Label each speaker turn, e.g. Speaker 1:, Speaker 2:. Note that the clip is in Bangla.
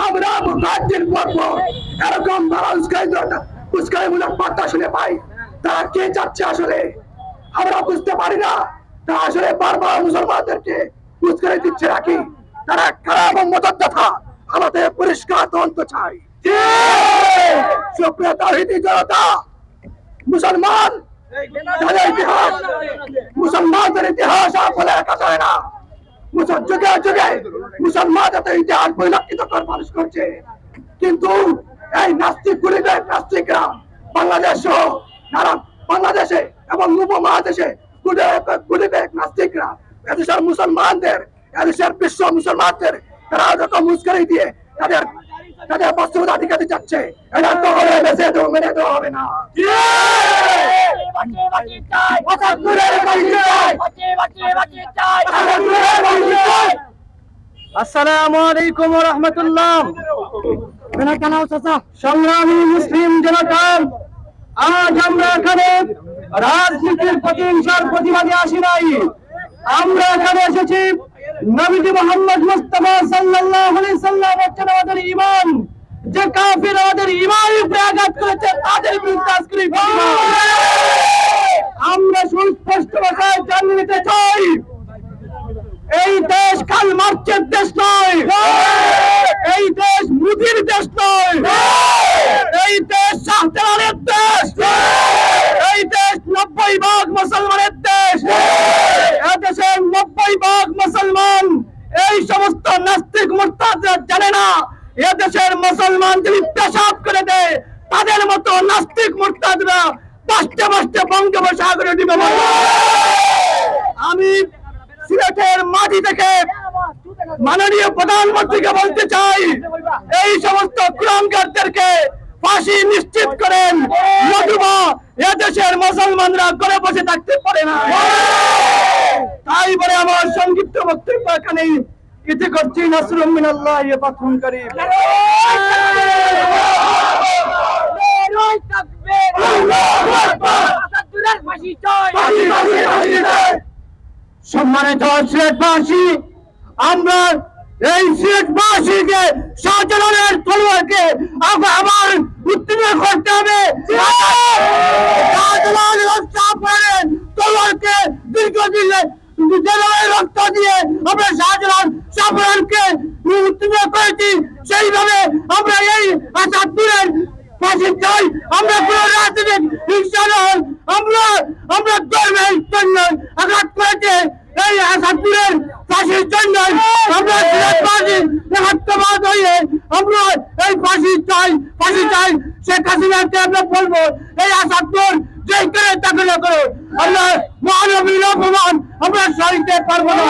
Speaker 1: আমরা মুখার্জির পর্ব এরকম উস্কাইমূলক বার্তা শুনে পাই। তারা কে চাচ্ছে আসলে আমরা বুঝতে পারি না। তারা আসলে বারবার মুসলমানদেরকে উস্কাই দিচ্ছে নাকি তারা খারাপ মতদাতা? আমাদের পরিষ্কার তদন্ত চাই। সুপ্রিয় তাওহীদি জনতা, মুসলমান ইতিহাস, মুসলমানদের ইতিহাস বলে রাখা যায় না। যুগে যুগে মুসলমান যাতে ইতিহাস পরিলক্ষিত করে মানুষ করছে, কিন্তু এই নাস্তিক গুলিদের নাস্তিকরা বাংলাদেশ সহ বাংলাদেশে এবং উপমহাদেশে গুলিবেগ নাস্তিকরা এদেশের মুসলমানদের, এদেশের বিশ্ব মুসলমানদের তারা যত মুস্কারি দিয়ে তাদের বস্ত্রতা টিকাতে যাচ্ছে, এটা তো মেনে দেওয়া হবে না।
Speaker 2: আসসালামু আলাইকুম ওয়া রাহমাতুল্লাহ। সংগ্রামী মুসলিম জনতা, আজ আমরা এখানে রাজনীতির প্রতিহিংসার প্রতিবাদে আসি নাই। আমরা এখানে এসেছি নবীজি মুহাম্মদ মুস্তাফা সাল্লাল্লাহু আলাইহি সাল্লাম হচ্ছেন আমাদের ইমাম। যে কাফির আমাদের ইমানের উপরে আঘাত করেছে তাদের বিরুদ্ধে আজকের এই প্রতিবাদ। আমরা সুস্পষ্ট ভাষায় জানিয়ে দিতে চাই, এই দেশ কাল মার্চের দেশ নয়, এই দেশ মুদির দেশ নয়, এই দেশ শাহজালালের দেশ, এই দেশ 90% মুসলমানের দেশ। এদেশের 90% মুসলমান। এই সমস্ত নাস্তিক মুরতাদরা জানে না এদেশের মুসলমান যদি পেশাব করে দেয় তাদের মতো নাস্তিক মুরতাদরা বাঁচতে বাঁচতে বঙ্গোপসাগরে ডুবে মরবে। আমি সিলেটের মাটি থেকে মাননীয় প্রধানমন্ত্রীকে বলতে চাই, এই সমস্ত কুলাঙ্গারদেরকে ফাঁসি নিশ্চিত করেন, নতুবা এদেশের মুসলমানরা ঘরে বসে থাকতে পারে না। তাই বলে আমার সংক্ষিপ্ত বক্তব্য এখানে ইতি করছি। নাসরুম মিনাল্লাহ ওয়া ফাতহুন কারীম। সম্মানিত সিলেটবাসী, আমরা এই সিলেটবাসীকে শাহজালালের তলোয়ারকে আবার উত্তীর্ণ করতে হবে। শাহজালাল তলোয়ারকে দীর্ঘদিন রক্ত দিয়ে আমরা শাহজালালকে উত্তীর্ণ করেছি। সেইভাবে আমরা এই আসাদুরের ফাঁসি চাই। আমরা কোন রাজনৈতিক হিংসা নয়, আমরা ধর্মের জন্য আঘাত করেছে এই আসাদুরের ফাঁসির জন্য আমরা সিলেটবাসী একাত্মবাদ হয়ে আমরা এই ফাঁসি চাই। শেখ হাসিনাকে আমরা বলবো, এই আসাদুর যেই করে তাকে না করো, আমরা মহানবীর অপমান আমরা সইতে পারবো না।